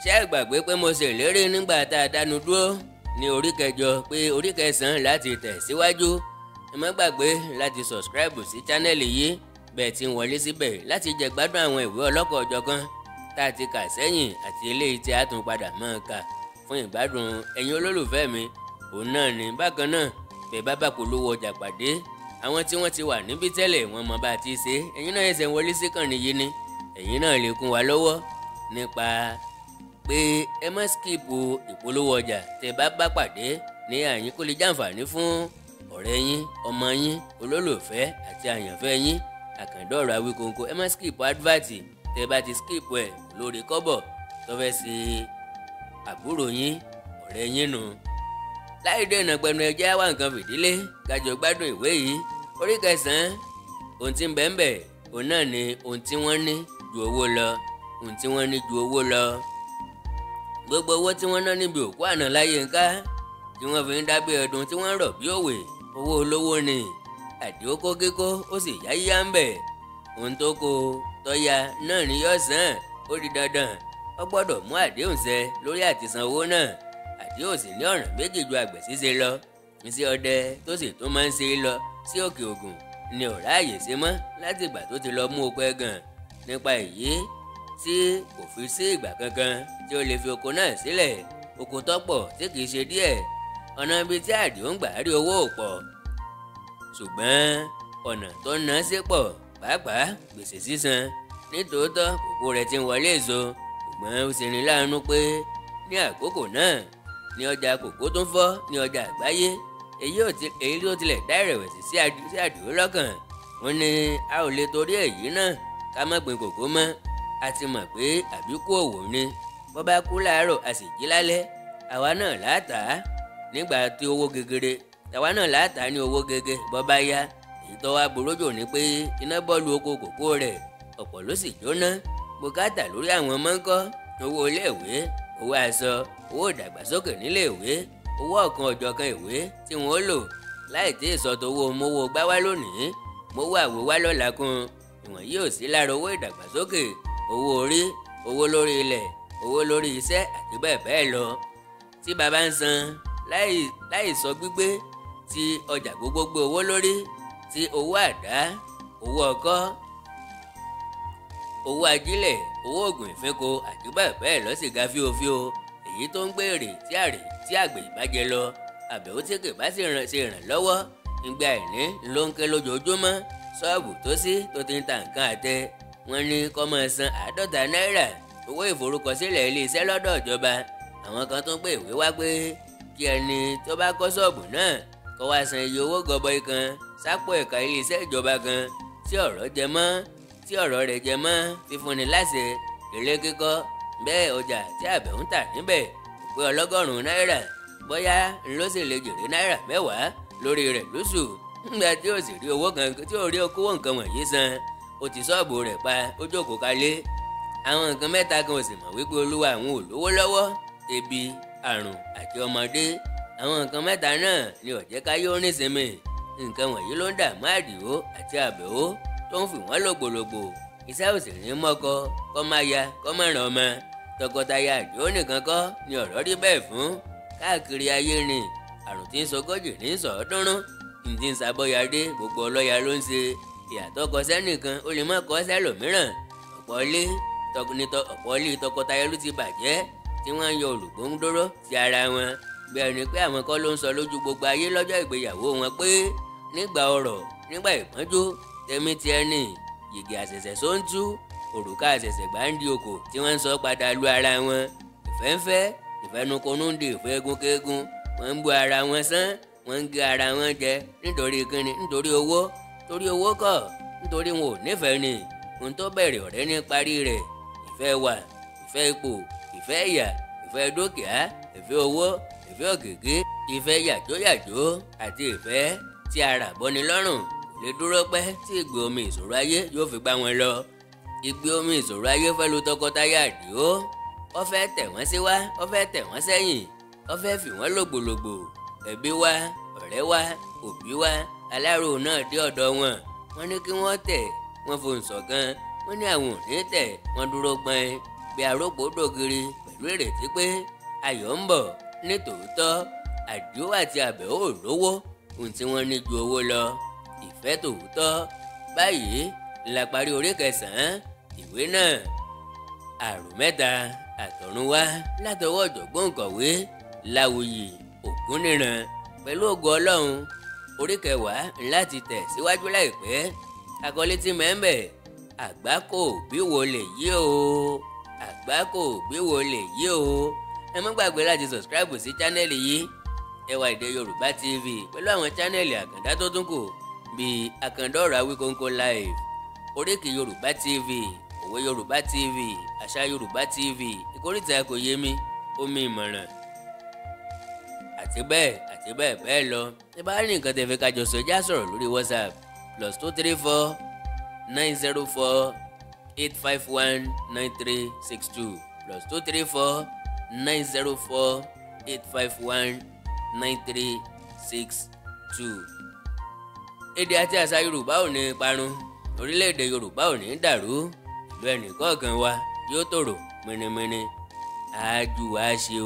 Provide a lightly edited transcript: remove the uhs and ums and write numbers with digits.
ṣé ẹ gbàgbé pé mo ṣèlérí nígbà tá a dánu dúró ní orí kẹjọ pé orí kẹsàn-án láti tẹ̀ síwájú. ẹ má gbàgbé láti subscribe sí channel yìí bẹ́ẹ̀ tí ń wọlé síbẹ̀ láti jẹ gbádùn àwọn ìwé ọlọ́kọ̀-ò-jọ̀kan tá a ti kà sẹ́yìn àti eléyìí tí a tún padà máa kà fún ìgbádùn ẹ̀yin olólùfẹ́ mi. òun náà ní bákan náà bẹ́ẹ̀ bá polówó ọjà pàdé àwọn tí wọ́n ti wà níbí tẹ́lẹ̀ wọ́n mọ bá a ti ṣe. ẹ̀yin náà ẹsẹ̀ wọlé síkànnì yìí ni ẹ̀yin náà lè kún wa lọ́wọ́ nípa pé ẹ má skipu ìpolówó ọjà tẹ́ bá pàdé ní àyín kó lè jàǹfààní fún ọ̀rẹ́ yín, ọmọ yín, olólùfẹ́ àti àyànfẹ́ yín. Àkàndọ̀rọ̀ Awíkonko, ẹ má skipu advert tẹ́ bá ti skipu ẹ̀ lórí kọ́bọ̀ tó fẹ́ ṣe àbúrò yín, ọ̀rẹ́ yín nù. láì dènà pẹ̀lú ẹjẹ́ wá nǹkan fìdílé kájọ gbádùn ìwé yìí. orí kẹsàn-án ohun tí ń bẹ ń bẹ òun náà ni ohun tí wọ́n ní ju owó lọ. ohun tí wọ́n ní ju owó lọ. gbogbo owó tí wọ́n ná níbi òkú àná Láyénká tí wọ́n fi ń dábẹ́ ọdún tí wọ́n rọ̀ bí òwe owó olówó ni. Àdìó kó kíkó ó sì yáyá ń bẹ̀. ohun tó kó tọ́ya náà ni yóò san. ó di dandan ó gbọ́dọ̀ mú àdéhùn ṣẹ lórí àtisan owó náà. Àdìó sì ní ọ̀ràn méjì ju àgbẹ̀ ṣíṣe lọ. iṣẹ́ ọdẹ tó sì tún máa ń ṣe lọ sí Òkè Ògùn ni ò ráàyè ṣe mọ́ láti ìgbà tó ti lọ mú oko ẹ̀gàn. nípa èyí tí kò fi sí ìgbà kankan tí ó lè fi oko náà sílẹ̀. oko tọ́pọ̀ tí kìí ṣe díẹ̀. ọ̀nà ibi tí Àdìó ń gbà rí owó ò pọ̀, ṣùgbọ́n ọ̀nà tó ná sí pọ̀, pàápàá gbèsè sísan. nítòótọ́ kòkó rẹ̀ ti ń wọlé èso, ṣùgbọ́n ó ṣe ní láàánú pé ní àkókò náà ní ọjà kòkó tó ń fọ́ ní ọjà àgbáyé. èyí tó tilẹ̀ dá ìrẹ̀wẹ̀sì sí Àdìó lọ́kàn. wọ́n ní a ò lè torí èyí náà ká má gbin kòkó mọ́. a ti mọ̀ pé àbíkú òwò ni. bó bá kú láàárọ̀ a sì jí lálẹ́. àwa náà látàá nígbà tí owó gegere. àwa náà látàá ní owó gege bó bá yá. èyí tó wá burú jù ni pé iná bọ́ọ̀lù oko kòkó rẹ̀ ọ̀pọ̀ ló sì jóná. bùkátà lórí àwọn ọmọ ńkọ́, owó iléèwé, owó aṣọ, owó ìdàgbàsókè níléèwé, owó ọ̀kan ọ̀jọ̀kan ìwé tí wọ́n lò láì tí ì sọ tówó mówó gbá wá lónìí mówó àwo wá lọ́la kun. ìwọ̀n yóò sí lára owó ìdàgbàsókè, owó orí, owó lórí ilẹ̀, owó lórí iṣẹ́ àti bẹ́ẹ̀ bẹ́ẹ̀ lọ tí baba ń san láì sọ gbígbé tí ọjà gbogbo gbé owó lórí, tí owó àdá, owó ọkọ́, owó ajílẹ̀, owó oògùn ìfínko àti bẹ́ẹ̀ bẹ́ẹ̀ lọ sì ga fíofío. èyí tó ń gbèrè tí àgbẹ̀ ìbàjẹ́ lọ. àbẹ̀wò tí kò bá sì ìrànlọ́wọ́ ìgbà àìní ló ń ké lójoojúmọ́. ṣọ́ọ̀bù tó sí tó ti ń ta nǹkan àtẹ wọ́n ní kó máa san 50 náírà owó ìforúkọsílẹ̀ iléeṣẹ́ lọ́dọ̀ ìjọba. àwọn kan tó ń gbé ìwé wá pé kí ẹni tó bá kọ́ ṣọ́ọ̀bù náà kó wá san iye owó gọbọi kan sápò ẹ̀ka iléeṣẹ́ ìjọba kan tí ọ̀rọ̀ rẹ̀ jẹ mọ́ fífúnni láṣẹ ilé kíkọ́. bẹ́ẹ̀ ọjà tí àbẹ̀ ń tà níbẹ̀ kò pé ọlọ́gọ́rùn-ún náírà, bóyá ló sì lè jèrè náírà 10 lórí rẹ̀ lóṣù. nígbà tí ó sì rí owó kan tí ó rí okòwò nǹkan wọ̀nyí san, ó ti ṣọ́ọ̀bù rẹ̀ pa, ó jókòó kalẹ̀. àwọn nǹkan mẹ́ta kan ò sì mọ̀ wípé olúwa àwọn ò lówó lọ́wọ́: ebi, àrùn àti ọmọdé. àwọn nǹkan mẹ́ta náà ni ó jẹ́ káyé ó nísinmi. nǹkan wọ̀nyí ló ń dààmú Àdìó àti Àbẹ̀ó tó ń fi wọ́n lògbòlògbò. iṣẹ́ òsì ní mọ́kọ kọ́ máa ya kọ́ máa ràn ọmọ. tọkọtaya Àdìó nìkan kọ́ ni ọ̀rọ̀ rí bẹ́ẹ̀ fún. káàkiri ayé ni àrùn tí ń sọgọ́jì ní sọ̀ọ́dúnrún ní ń sàbọ̀yàdé gbogbo ọlọ́ya ló ń ṣe. ìyàtọ̀ kọsẹ́ nìkan ó lè má kọsẹ́ lòmíràn. ọ̀pọ̀ ilé tọkọtaya ló ti bàjẹ́ tí wọ́n ń yọ olùgbòǹdóró sí ara wọn. bí ẹni pé àwọn kọ́ ló ń sọ lójú gbogbo ayé lọ́jọ́ ìgbéyàwó wọn pé nígbà ọrọ̀, nígbà ìpọ́njú, tèmi ti ẹni yìgì àṣẹ̀ṣẹ̀ só ń tú, òrùka àṣẹ̀ṣẹ̀ gbà ń di okò tí wọ́n ń sọ padà lu ara wọn. ìfẹ́ ń fẹ́, ìfẹnukonu ń di ìfẹ́ egunkéegun. wọ́n ń bú ara wọn sán, wọ́n ń gé ara wọn jẹ nítorí kíni? nítorí owó. torí owó kọ́, nítorí wọn ò nífẹ̀ẹ́ ni. ohun tó bẹ̀rẹ̀ ọ̀rẹ́ ní parí rẹ̀. ìfẹ́ wà, ìfẹ́ ipò, ìfẹ́ ìyà, ìfẹ́ dúkìá, ìfẹ́ owó, ìfẹ́ òkìkí, ìfẹ́ yàjóyàjó àti ìfẹ́ tí ara bọ́ni lọ́rùn kò lè dúró pẹ́ tí ìgbé omi ìṣòro ayé yóò fi gbá wọn lọ. ìgbé omi ìṣòro ayé fẹ́ lu tọkọtaya Àdìó. ó fẹ́ tẹ̀ wọ́n sí wá, ó fẹ́ tẹ̀ wọ́n sẹ́yìn, ó fẹ́ fi wọ́n lògbòlògbò. ẹbí wá, ọ̀rẹ́ wá, òbí wá, alárò náà dé ọ̀dọ̀ wọn. wọ́n ní kí wọ́n tẹ̀, wọ́n fohùn ṣọ̀kan. wọ́n ní àwọn ò ní tẹ̀, wọ́n dúró gbọ́n bí arógbó dògiri pẹ̀lú ìrètí pé ayọ̀ ń bọ̀. Ní tòótọ́, Àdìó àti Àbẹ̀ó ò lówó, ohun tí wọ́n ní ju owó lọ. Ìfẹ́ tòótọ́. Báyìí la parí orí 9 ìwé náà. Àròmẹ́ta àtọ̀runwá látọwọ́ ọ̀jọ̀gbọ́n òǹkọ̀wé Láwùyí Ògúnníran. Pẹ̀lú ògo Ọlọ́run, orí 10 láti tẹ̀ síwájú láìpẹ́. Àkọlé tí mẹ́ńbẹ̀: àgbákò bí wo lè yí o, àgbákò bí wo lè yí o. Ẹ má gbàgbé láti subscribe sí chánẹ́ẹ̀lì yìí, Ẹwà Èdè Yorùbá TV, pẹ̀lú àwọn chánẹ́ẹ̀lì àkàndá tó tún kù bíi Àkàndá Ọ̀rọ̀ Awíkóńkó Live, Oríkì Yorùbá TV, Òwe Yorùbá TV, Àṣà Yorùbá TV, Ìkóríta Kò Yé Mi, Omi Ìmọ̀ràn, àti bẹ́ẹ̀ bẹ́ẹ̀ lọ. Ẹ bá rí nǹkan tẹ́ fẹ́ ká jọ sọ, já sọ̀rọ̀ lórí WhatsApp +234 904 851 9362 +234 904 851 9362. Èdè àti àṣà Yorùbá ò ní parun, orílẹ̀-èdè Yorùbá ò ní dàrú, ìlú ẹnìkọ̀ọ̀kan wa yóò tòrò mìnìmìnì. Àájú wa ṣe o.